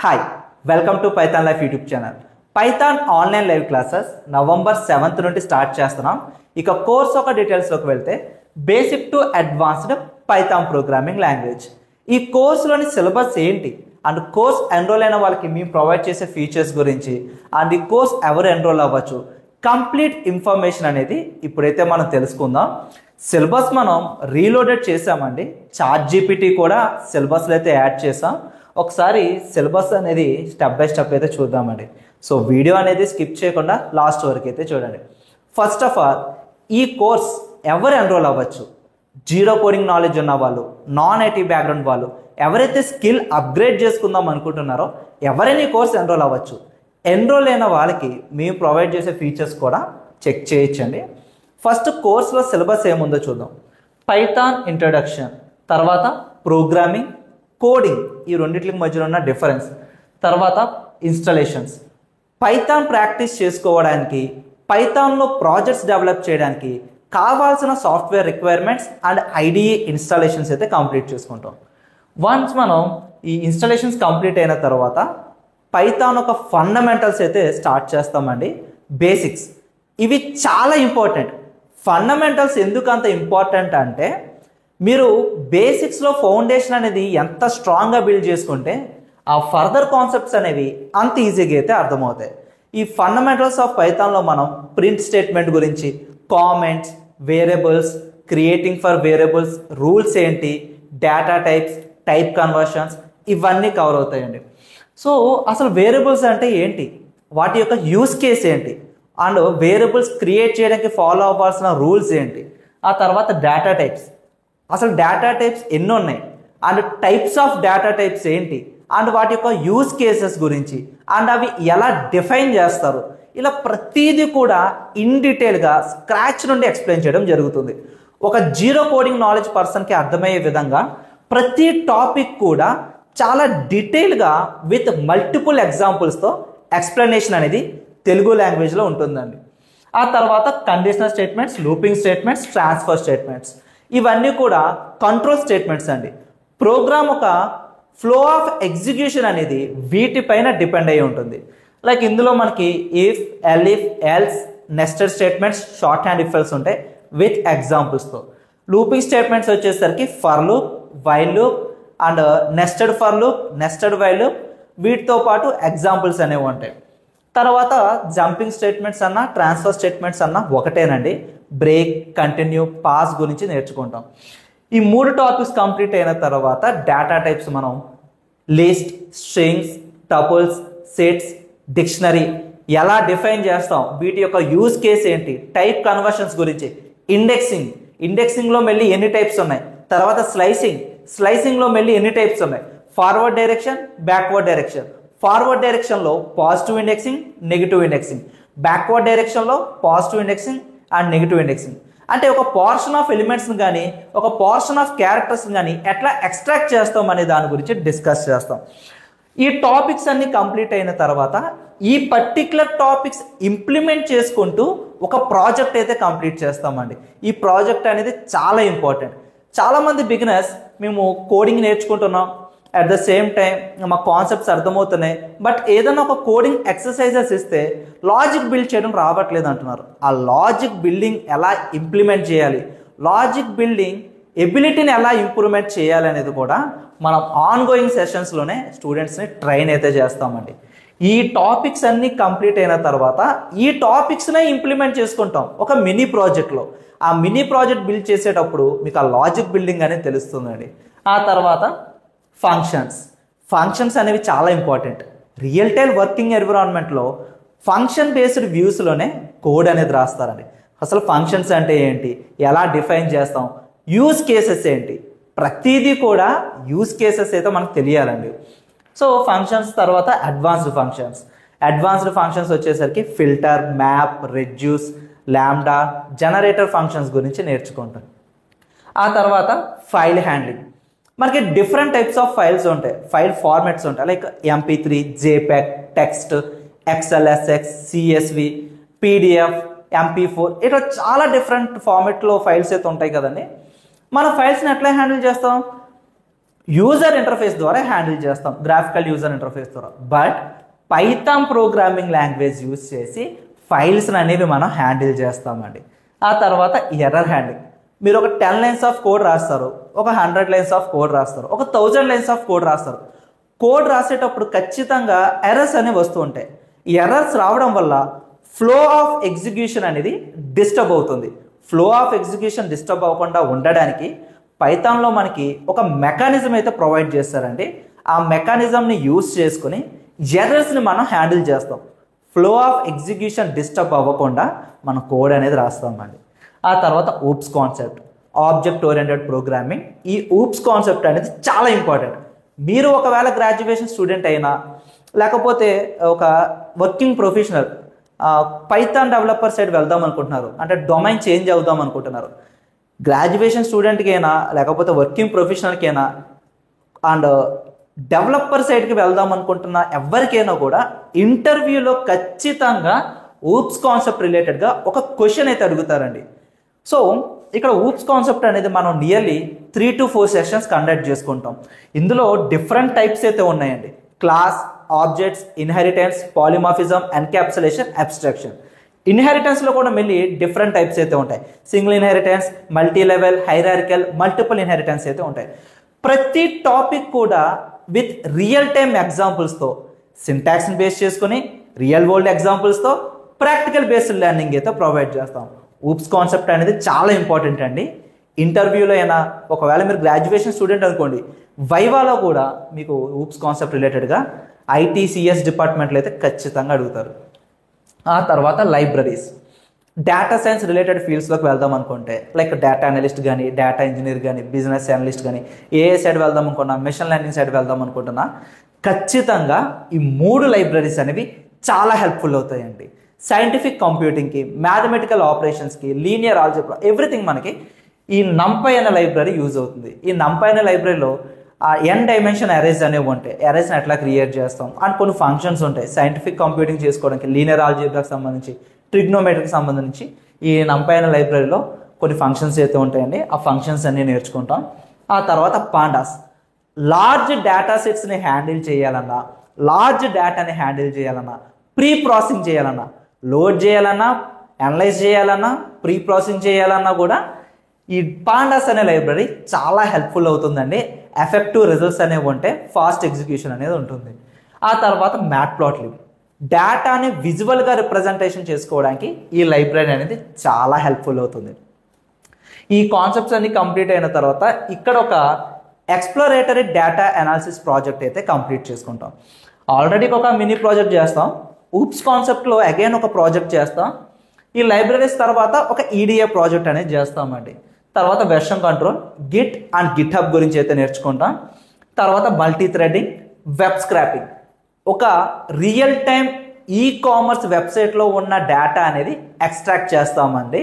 Hi, welcome to Python Life YouTube channel. Python online live classes November 7th నుండి start చేస్తున్నాం. ఇక course ఒక డీటెయిల్స్లోకి వెళ్తే basic to advanced Python programming language. ఈ కోర్సులోని సిలబస్ ఏంటి అండ్ కోర్స్ ఎన్రోల్ అయిన వాళ్ళకి మేము ప్రొవైడ్ చేసే ఫీచర్స్ గురించి అండ్ ఈ కోర్స్ ఎవరు ఎన్రోల్ అవ్వచ్చు కంప్లీట్ ఇన్ఫర్మేషన్ అనేది ఇప్పుడైతే మనం తెలుసుకుందాం. సిలబస్ మనం రీలోడెడ్ చేసామండి. ChatGPT కూడా సిలబస్లో అయితే యాడ్ చేసాం. ఒకసారి సిలబస్ అనేది స్టెప్ బై స్టెప్ అయితే చూద్దామండి. సో వీడియో అనేది స్కిప్ చేయకుండా లాస్ట్ వరకు అయితే చూడండి. ఫస్ట్ ఆఫ్ ఆల్ ఈ కోర్స్ ఎవరు ఎన్రోల్ అవ్వచ్చు? జీరో కోడింగ్ నాలెడ్జ్ ఉన్న వాళ్ళు, నాన్ ఐటీ బ్యాక్గ్రౌండ్ వాళ్ళు, ఎవరైతే స్కిల్ అప్గ్రేడ్ చేసుకుందాం అనుకుంటున్నారో ఎవరైనా ఈ కోర్స్ ఎన్రోల్ అవ్వచ్చు. ఎన్రోల్ అయిన వాళ్ళకి మేము ప్రొవైడ్ చేసే ఫీచర్స్ కూడా చెక్ చేయొచ్చండి. ఫస్ట్ కోర్సులో సిలబస్ ఏముందో చూద్దాం. పైథాన్ ఇంట్రడక్షన్, తర్వాత ప్రోగ్రామింగ్, కోడింగ్, ఈ రెండింటికి మధ్యలో ఉన్న డిఫరెన్స్, తర్వాత ఇన్స్టాలేషన్స్. పైథాన్ ప్రాక్టీస్ చేసుకోవడానికి, పైథాన్లో ప్రాజెక్ట్స్ డెవలప్ చేయడానికి కావాల్సిన software requirements and IDE installations అయితే కంప్లీట్ చేసుకుంటాం. వన్స్ మనం ఈ ఇన్స్టాలేషన్స్ కంప్లీట్ అయిన తర్వాత పైథాన్ ఒక ఫండమెంటల్స్ అయితే స్టార్ట్ చేస్తామండి. బేసిక్స్ ఇవి చాలా ఇంపార్టెంట్. ఫండమెంటల్స్ ఎందుకు అంత ఇంపార్టెంట్ అంటే మీరు బేసిక్స్లో ఫౌండేషన్ అనేది ఎంత స్ట్రాంగ్గా బిల్డ్ చేసుకుంటే ఆ ఫర్దర్ కాన్సెప్ట్స్ అనేవి అంత ఈజీగా అయితే అర్థమవుతాయి. ఈ ఫండమెంటల్స్ ఆఫ్ పైథాన్లో మనం ప్రింట్ స్టేట్మెంట్ గురించి, comments, variables, creating for variables, rules ఏంటి, డేటా టైప్స్, టైప్ కన్వర్షన్స్, ఇవన్నీ కవర్ అవుతాయండి. సో అసలు వేరియబుల్స్ అంటే ఏంటి, వాటి యొక్క యూస్ కేస్ ఏంటి, అండ్ వేరియబుల్స్ క్రియేట్ చేయడానికి ఫాలో అవ్వాల్సిన రూల్స్ ఏంటి, ఆ తర్వాత డేటా టైప్స్, అసలు డేటా టైప్స్ ఎన్ని ఉన్నాయి, and types of data types ఏంటి, అండ్ వాటి యొక్క యూస్ కేసెస్ గురించి, అండ్ అవి ఎలా డిఫైన్ చేస్తారు, ఇలా ప్రతిదీ కూడా ఇన్ డీటెయిల్గా స్క్రాచ్ నుండి ఎక్స్ప్లెయిన్ చేయడం జరుగుతుంది. ఒక జీరో కోడింగ్ నాలెడ్జ్ పర్సన్కి అర్థమయ్యే విధంగా ప్రతి టాపిక్ కూడా చాలా డీటెయిల్గా విత్ మల్టిపుల్ ఎగ్జాంపుల్స్తో ఎక్స్ప్లెనేషన్ అనేది తెలుగు లాంగ్వేజ్లో ఉంటుందండి. ఆ తర్వాత conditional statements, looping statements, transfer statements, ఇవన్నీ కూడా కంట్రోల్ స్టేట్మెంట్స్ అండి. ప్రోగ్రామ్ ఒక ఫ్లో ఆఫ్ ఎగ్జిక్యూషన్ అనేది వీటిపైన డిపెండ్ అయి ఉంటుంది. లైక్ ఇందులో మనకి if, elif, else, nested statements, short hand if else ఉంటాయి విత్ ఎగ్జాంపుల్స్తో. లూపింగ్ స్టేట్మెంట్స్ వచ్చేసరికి for loop, while loop and nested for loop, nested while loop, వీటితో పాటు ఎగ్జాంపుల్స్ అనేవి ఉంటాయి. తర్వాత జంపింగ్ స్టేట్మెంట్స్ అన్న, ట్రాన్స్ఫర్ స్టేట్మెంట్స్ అన్న ఒకటేనండి. బ్రేక్, కంటిన్యూ, పాస్ గురించి నేర్చుకుంటాం. ఈ 3 టాపిక్స్ కంప్లీట్ అయిన తర్వాత డేటా టైప్స్ మనం list, strings, tuples, sets, dictionary ఎలా డిఫైన్ చేస్తాం, వీటి యొక్క యూజ్ కేస్ ఏంటి, టైప్ కన్వర్షన్స్ గురించి, ఇండెక్సింగ్, ఇండెక్సింగ్లో మళ్ళీ ఎన్ని టైప్స్ ఉన్నాయి, తర్వాత స్లైసింగ్, స్లైసింగ్లో మళ్ళీ ఎన్ని టైప్స్ ఉన్నాయి, forward direction, backward direction, forward డైరెక్షన్లో positive indexing, negative indexing, backward డైరెక్షన్లో positive indexing and negative indexing. అంటే ఒక పోర్షన్ ఆఫ్ ఎలిమెంట్స్ని కానీ ఒక పోర్షన్ ఆఫ్ క్యారెక్టర్స్ని కానీ ఎట్లా ఎక్స్ట్రాక్ట్ చేస్తాం అనే దాని గురించి డిస్కస్ చేస్తాం. ఈ టాపిక్స్ అన్ని కంప్లీట్ అయిన తర్వాత ఈ పర్టిక్యులర్ టాపిక్స్ ఇంప్లిమెంట్ చేసుకుంటూ ఒక ప్రాజెక్ట్ అయితే కంప్లీట్ చేస్తామండి. ఈ ప్రాజెక్ట్ అనేది చాలా ఇంపార్టెంట్. చాలామంది బిగినర్స్ మేము కోడింగ్ నేర్చుకుంటున్నాం, అట్ ద సేమ్ టైం మా కాన్సెప్ట్స్ అర్థమవుతున్నాయి, బట్ ఏదైనా ఒక కోడింగ్ ఎక్సర్సైజెస్ ఇస్తే లాజిక్ బిల్డ్ చేయడం రావట్లేదు అంటున్నారు. ఆ లాజిక్ బిల్డింగ్ ఎలా ఇంప్లిమెంట్ చేయాలి, లాజిక్ బిల్డింగ్ ఎబిలిటీని ఎలా ఇంప్రూవ్మెంట్ చేయాలి అనేది కూడా మనం ఆన్గోయింగ్ సెషన్స్లోనే స్టూడెంట్స్ని ట్రైన్ అయితే చేస్తామండి. ఈ టాపిక్స్ అన్నీ కంప్లీట్ అయిన తర్వాత ఈ టాపిక్స్నే ఇంప్లిమెంట్ చేసుకుంటాం ఒక మినీ ప్రాజెక్ట్లో. ఆ మినీ ప్రాజెక్ట్ బిల్డ్ చేసేటప్పుడు మీకు ఆ లాజిక్ బిల్డింగ్ అనేది తెలుస్తుందండి. ఆ తర్వాత ఫంక్షన్స్, ఫంక్షన్స్ అనేవి చాలా ఇంపార్టెంట్. రియల్ టైమ్ వర్కింగ్ ఎన్విరాన్మెంట్లో ఫంక్షన్ బేస్డ్ వ్యూస్లోనే కోడ్ అనేది రాస్తారండి. అసలు ఫంక్షన్స్ అంటే ఏంటి, ఎలా డిఫైన్ చేస్తాం, యూజ్ కేసెస్ ఏంటి, ప్రతిదీ కూడా యూజ్ కేసెస్ అయితే మనకు తెలియాలండి. సో ఫంక్షన్స్ తర్వాత అడ్వాన్స్డ్ ఫంక్షన్స్. అడ్వాన్స్డ్ ఫంక్షన్స్ వచ్చేసరికి ఫిల్టర్, మ్యాప్, రెడ్యూస్, ల్యాండా, జనరేటర్ ఫంక్షన్స్ గురించి నేర్చుకుంటాం. ఆ తర్వాత ఫైల్ హ్యాండ్లింగ్. మనకి డిఫరెంట్ టైప్స్ ఆఫ్ ఫైల్స్ ఉంటాయి, ఫైల్ ఫార్మాట్స్ ఉంటాయి. Like MP3, JPEG, text, XLSX, CSV, PDF, MP4, ఇట్లా చాలా డిఫరెంట్ ఫార్మాట్లో ఫైల్స్ అయితే ఉంటాయి కదండి. మన ఫైల్స్ని ఎట్లా హ్యాండిల్ చేస్తాం? యూజర్ ఇంటర్ఫేస్ ద్వారా హ్యాండిల్ చేస్తాం, గ్రాఫికల్ యూజర్ ఇంటర్ఫేస్ ద్వారా. But Python programming language use చేసి ఫైల్స్ అనేవి మనం హ్యాండిల్ చేస్తామండి. ఆ తర్వాత ఎర్రర్ హ్యాండింగ్. మీరు ఒక 10 లైన్స్ ఆఫ్ కోడ్ రాస్తారు, ఒక 100 లైన్స్ ఆఫ్ కోడ్ రాస్తారు, ఒక 1000 లైన్స్ ఆఫ్ కోడ్ రాస్తారు. కోడ్ రాసేటప్పుడు ఖచ్చితంగా ఎర్రర్స్ అనేవి వస్తూ ఉంటాయి. ఈ ఎర్రర్స్ రావడం వల్ల ఫ్లో ఆఫ్ ఎగ్జిక్యూషన్ అనేది డిస్టర్బ్ అవుతుంది. ఫ్లో ఆఫ్ ఎగ్జిక్యూషన్ డిస్టర్బ్ అవ్వకుండా ఉండడానికి పైథాన్లో మనకి ఒక మెకానిజం అయితే ప్రొవైడ్ చేస్తారండి. ఆ మెకానిజంని యూజ్ చేసుకుని ఎర్రర్స్ని మనం హ్యాండిల్ చేస్తాం. ఫ్లో ఆఫ్ ఎగ్జిక్యూషన్ డిస్టర్బ్ అవ్వకుండా మన కోడ్ అనేది రాస్తామండి. ఆ తర్వాత oops concept, object oriented programming. ఈ ఊప్స్ కాన్సెప్ట్ అనేది చాలా ఇంపార్టెంట్. మీరు ఒకవేళ గ్రాడ్యుయేషన్ స్టూడెంట్ అయినా లేకపోతే ఒక working professional Python developer side వెళ్దాం అనుకుంటున్నారు, అంటే డొమైన్ చేంజ్ అవుదాం అనుకుంటున్నారు, గ్రాడ్యుయేషన్ స్టూడెంట్కైనా లేకపోతే వర్కింగ్ ప్రొఫెషనల్కైనా అండ్ డెవలపర్ సైడ్కి వెళ్దాం అనుకుంటున్న ఎవరికైనా కూడా ఇంటర్వ్యూలో ఖచ్చితంగా ఊప్స్ కాన్సెప్ట్ రిలేటెడ్గా ఒక క్వశ్చన్ అయితే అడుగుతారండి. సో ఇక్కడ ఊప్స్ కాన్సెప్ట్ అనేది మనం నియర్లీ 3 to 4 సెషన్స్ కండక్ట్ చేసుకుంటాం. ఇందులో డిఫరెంట్ టైప్స్ అయితే ఉన్నాయండి. Class, objects, inheritance, polymorphism, encapsulation, abstraction. ఇన్హెరిటెన్స్లో కూడా మళ్ళీ డిఫరెంట్ టైప్స్ అయితే ఉంటాయి. Single inheritance, multi level, hierarchical, multiple inheritance అయితే ఉంటాయి. ప్రతి టాపిక్ కూడా విత్ రియల్ టైమ్ ఎగ్జాంపుల్స్తో, సింటాక్స్ని బేస్ చేసుకుని రియల్ వరల్డ్ ఎగ్జాంపుల్స్తో ప్రాక్టికల్ బేస్డ్ లెర్నింగ్ అయితే ప్రొవైడ్ చేస్తాం. ఊప్స్ కాన్సెప్ట్ అనేది చాలా ఇంపార్టెంట్ అండి. ఇంటర్వ్యూలో అయినా ఒకవేళ మీరు గ్రాడ్యుయేషన్ స్టూడెంట్ అనుకోండి, వైవాలో కూడా మీకు ఊప్స్ కాన్సెప్ట్ రిలేటెడ్గా ఐటీసీఎస్ డిపార్ట్మెంట్లో అయితే ఖచ్చితంగా అడుగుతారు. ఆ తర్వాత లైబ్రరీస్, డేటా సైన్స్ రిలేటెడ్ ఫీల్డ్స్లోకి వెళ్దాం అనుకుంటే లైక్ డేటా అనలిస్ట్ కానీ, డేటా ఇంజనీర్ కానీ, బిజినెస్ అనలిస్ట్ కానీ, ఏ సైడ్ వెళ్దాం అనుకున్నా, మెషిన్ లెర్నింగ్ సైడ్ వెళ్దాం అనుకుంటున్నా, ఖచ్చితంగా ఈ 3 లైబ్రరీస్ అనేవి చాలా హెల్ప్ఫుల్ అవుతాయండి. సైంటిఫిక్ కంప్యూటింగ్కి, మ్యాథమెటికల్ ఆపరేషన్స్కి, లీనియర్ ఆల్జీబ్రా, ఎవ్రీథింగ్ మనకి ఈ NumPy అనే లైబ్రరీ యూజ్ అవుతుంది. ఈ NumPy అనే లైబ్రరీలో n డైమెన్షన్ అరేస్ అనేవి ఉంటాయి. అరేస్ని ఎట్లా క్రియేట్ చేస్తాం అండ్ కొన్ని ఫంక్షన్స్ ఉంటాయి. సైంటిఫిక్ కంప్యూటింగ్ చేసుకోవడానికి లీనియర్ ఆల్జీబ్రాకి సంబంధించి, ట్రిగ్నోమెట్రీకి సంబంధించి ఈ NumPy అనే లైబ్రరీలో కొన్ని ఫంక్షన్స్ అయితే ఉంటాయండి. ఆ ఫంక్షన్స్ అన్నీ నేర్చుకుంటాం. ఆ తర్వాత పాండాస్, లార్జ్ డేటా సెట్స్ని హ్యాండిల్ చేయాలన్నా, లార్జ్ డేటాని హ్యాండిల్ చేయాలన్నా, ప్రీ ప్రాసెసింగ్ చేయాలన్నా, లోడ్ చేయాలన్నా, అనలైజ్ చేయాలన్నా, ప్రీ ప్రాసెసింగ్ చేయాలన్నా కూడా ఈ పాండాస్ అనే లైబ్రరీ చాలా హెల్ప్ఫుల్ అవుతుందండి. ఎఫెక్టివ్ రిజల్ట్స్ అనేవి ఉంటే ఫాస్ట్ ఎగ్జిక్యూషన్ అనేది ఉంటుంది. ఆ తర్వాత మ్యాట్ప్లాట్లిబ్, డేటాని విజువల్గా రిప్రజెంటేషన్ చేసుకోవడానికి ఈ లైబ్రరీ అనేది చాలా హెల్ప్ఫుల్ అవుతుంది. ఈ కాన్సెప్ట్స్ అన్ని కంప్లీట్ అయిన తర్వాత ఇక్కడ ఒక ఎక్స్ప్లోరేటరీ డేటా అనాలిసిస్ ప్రాజెక్ట్ అయితే కంప్లీట్ చేసుకుంటాం. ఆల్రెడీ ఒక మినీ ప్రాజెక్ట్ చేస్తాం. ఊప్స్ కాన్సెప్ట్లో అగైన్ ఒక ప్రాజెక్ట్ చేస్తాం. ఈ లైబ్రరీస్ తర్వాత ఒక ఈడిఏ ప్రాజెక్ట్ అనేది చేస్తామండి. తర్వాత version control, Git and Git hub గురించి అయితే నేర్చుకుంటాం. తర్వాత మల్టీ థ్రెడింగ్, వెబ్ స్క్రాపింగ్, ఒక రియల్ టైం ఈ కామర్స్ వెబ్సైట్లో ఉన్న డేటా అనేది ఎక్స్ట్రాక్ట్ చేస్తామండి.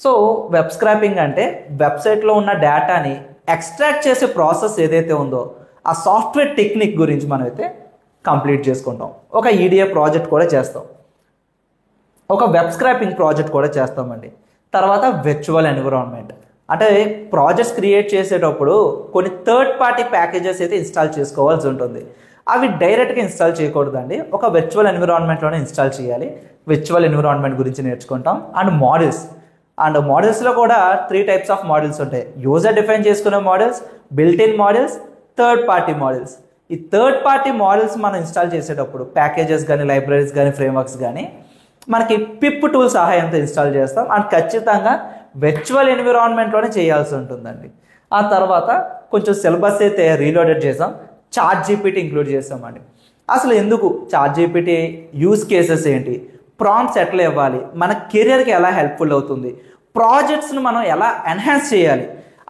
సో వెబ్ స్క్రాపింగ్ అంటే వెబ్సైట్లో ఉన్న డేటాని ఎక్స్ట్రాక్ట్ చేసే ప్రాసెస్ ఏదైతే ఉందో ఆ సాఫ్ట్వేర్ టెక్నిక్ గురించి మనం అయితే కంప్లీట్ చేసుకుంటాం. ఒక ఈడిఏ ప్రాజెక్ట్ కూడా చేస్తాం, ఒక వెబ్ స్క్రాపింగ్ ప్రాజెక్ట్ కూడా చేస్తామండి. తర్వాత వర్చువల్ ఎన్విరాన్మెంట్, అంటే ప్రాజెక్ట్స్ క్రియేట్ చేసేటప్పుడు కొన్ని థర్డ్ పార్టీ ప్యాకేజెస్ అయితే ఇన్స్టాల్ చేసుకోవాల్సి ఉంటుంది. అవి డైరెక్ట్గా ఇన్స్టాల్ చేయకూడదండి, ఒక వర్చువల్ ఎన్విరాన్మెంట్లోనే ఇన్స్టాల్ చేయాలి. వర్చువల్ ఎన్విరాన్మెంట్ గురించి నేర్చుకుంటాం. అండ్ మోడల్స్లో కూడా 3 టైప్స్ ఆఫ్ మోడల్స్ ఉంటాయి. యూజర్ డిఫైన్ చేసుకునే models, built in models, third party models. ఈ థర్డ్ పార్టీ మోడల్స్ మనం ఇన్స్టాల్ చేసేటప్పుడు ప్యాకేజెస్ కానీ, లైబ్రరీస్ కానీ, ఫ్రేమ్వర్క్స్ కానీ మనకి పిప్ టూల్ సహాయంతో ఇన్స్టాల్ చేస్తాం. అండ్ ఖచ్చితంగా వర్చువల్ ఎన్విరాన్మెంట్లోనే చేయాల్సి ఉంటుందండి. ఆ తర్వాత కొంచెం సిలబస్ అయితే రీలోడెడ్ చేసాం. చాట్ జీపీటీ ఇంక్లూడ్ చేసామండి. అసలు ఎందుకు చాట్ జీపీటీ, యూజ్ కేసెస్ ఏంటి, ప్రాంప్ట్స్ ఎట్లా ఇవ్వాలి, మన కెరియర్కి ఎలా హెల్ప్ఫుల్ అవుతుంది, ప్రాజెక్ట్స్ని మనం ఎలా ఎన్హాన్స్ చేయాలి,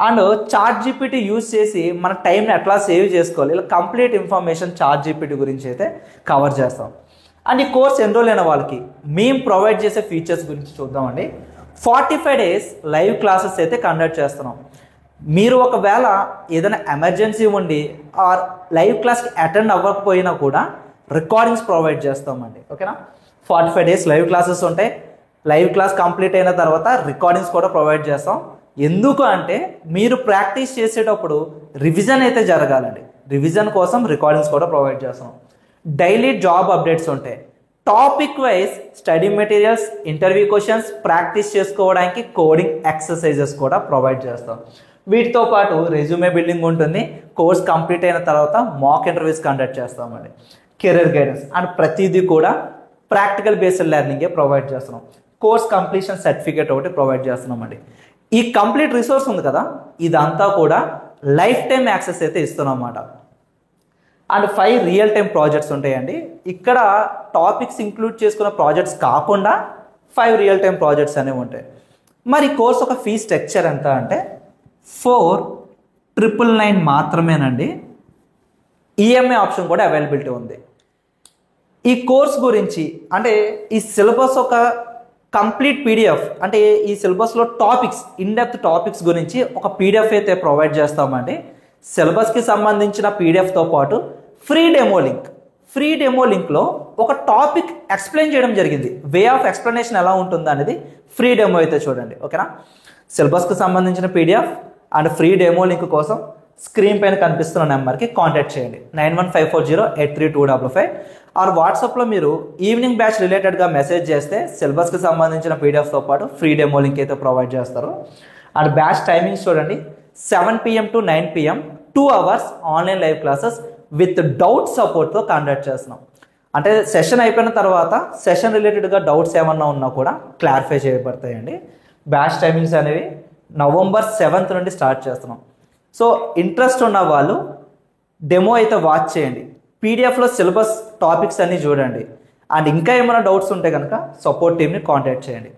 అండ్ చాట్ జీపీటీ యూజ్ చేసి మన టైంని ఎట్లా సేవ్ చేసుకోవాలి, ఇలా కంప్లీట్ ఇన్ఫర్మేషన్ చాట్ జీపీటీ గురించి అయితే కవర్ చేస్తాం. అండ్ ఈ కోర్స్ ఎన్రోల్ అయిన వాళ్ళకి మేము ప్రొవైడ్ చేసే ఫీచర్స్ గురించి చూద్దామండి. 45 days లైవ్ క్లాసెస్ అయితే కండక్ట్ చేస్తున్నాం. మీరు ఒకవేళ ఏదైనా ఎమర్జెన్సీ ఉండి ఆర్ లైవ్ క్లాస్కి అటెండ్ అవ్వకపోయినా కూడా రికార్డింగ్స్ ప్రొవైడ్ చేస్తామండి. ఓకేనా, 45 days లైవ్ క్లాసెస్ ఉంటాయి. లైవ్ క్లాస్ కంప్లీట్ అయిన తర్వాత రికార్డింగ్స్ కూడా ప్రొవైడ్ చేస్తాం. ఎందుకు అంటే మీరు ప్రాక్టీస్ చేసేటప్పుడు రివిజన్ అయితే జరగాలండి. రివిజన్ కోసం రికార్డింగ్స్ కూడా ప్రొవైడ్ చేస్తాం. డైలీ జాబ్ అప్డేట్స్ ఉంటాయి. Topic wise study materials, interview questions, practice చేసుకోవడానికి కోడింగ్ ఎక్సర్సైజెస్ కూడా ప్రొవైడ్ చేస్తాం. వీటితో పాటు రెజ్యూమే బిల్డింగ్ ఉంటుంది. కోర్స్ కంప్లీట్ అయిన తర్వాత మాక్ ఇంటర్వ్యూస్ కండక్ట్ చేస్తామండి. కెరీర్ గైడెన్స్ అండ్ ప్రతిదీ కూడా ప్రాక్టికల్ బేస్డ్ లెర్నింగే ప్రొవైడ్ చేస్తున్నాం. కోర్స్ కంప్లీషన్ సర్టిఫికేట్ ఒకటి ప్రొవైడ్ చేస్తున్నామండి. ఈ కంప్లీట్ రిసోర్స్ ఉంది కదా, ఇదంతా కూడా లైఫ్ టైం యాక్సెస్ అయితే ఇస్తున్నాం అన్నమాట. అండ్ 5 రియల్ టైం ప్రాజెక్ట్స్ ఉంటాయండి. ఇక్కడ టాపిక్స్ ఇంక్లూడ్ చేసుకున్న ప్రాజెక్ట్స్ కాకుండా 5 రియల్ టైం ప్రాజెక్ట్స్ అనేవి ఉంటాయి. మరి కోర్స్ ఒక ఫీ స్ట్రక్చర్ ఎంత అంటే 4,999 మాత్రమేనండి. ఈఎంఐ ఆప్షన్ కూడా అవైలబిలిటీ ఉంది. ఈ కోర్స్ గురించి అంటే ఈ సిలబస్ ఒక కంప్లీట్ పీడిఎఫ్, అంటే ఈ సిలబస్లో టాపిక్స్, ఇన్డెప్త్ టాపిక్స్ గురించి ఒక పీడిఎఫ్ అయితే ప్రొవైడ్ చేస్తామండి. సిలబస్కి సంబంధించిన పీడిఎఫ్తో పాటు ఫ్రీ డెమో లింక్లో ఒక టాపిక్ ఎక్స్ప్లెయిన్ చేయడం జరిగింది. వే ఆఫ్ ఎక్స్ప్లెనేషన్ ఎలా ఉంటుందో అనేది ఫ్రీ డెమో అయితే చూడండి. ఓకేనా? సిలబస్కి సంబంధించిన PDF and free demo link కోసం స్క్రీన్ పైన కనిపిస్తున్న నెంబర్కి కాంటాక్ట్ చేయండి. 9154083255 ఆర్ వాట్సాప్లో మీరు ఈవినింగ్ బ్యాచ్ రిలేటెడ్గా మెసేజ్ చేస్తే సిలబస్కి సంబంధించిన పీడిఎఫ్తో పాటు ఫ్రీ డెమో లింక్ అయితే ప్రొవైడ్ చేస్తారు. అండ్ బ్యాచ్ టైమింగ్స్ చూడండి, 7 PM to 9 PM 2 hours online live classes with doubt సపోర్ట్తో కండక్ట్ చేస్తున్నాం. అంటే సెషన్ అయిపోయిన తర్వాత సెషన్ రిలేటెడ్గా డౌట్స్ ఏమన్నా ఉన్నా కూడా క్లారిఫై చేయబడతాయండి. బ్యాచ్ టైమింగ్స్ అనేవి November 7th నుండి స్టార్ట్ చేస్తున్నాం. సో ఇంట్రెస్ట్ ఉన్న వాళ్ళు డెమో అయితే వాచ్ చేయండి. పీడిఎఫ్లో సిలబస్ టాపిక్స్ అన్నీ చూడండి. అండ్ ఇంకా ఏమైనా డౌట్స్ ఉంటే కనుక సపోర్ట్ టీమ్ని కాంటాక్ట్ చేయండి.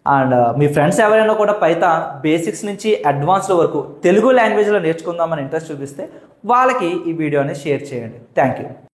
అండ్ మీ ఫ్రెండ్స్ ఎవరైనా కూడా పైథాన్ బేసిక్స్ నుంచి అడ్వాన్స్డ్ వరకు తెలుగు లాంగ్వేజ్లో నేర్చుకుందామని ఇంట్రెస్ట్ చూపిస్తే వాళ్ళకి ఈ వీడియోని షేర్ చేయండి. Thank you.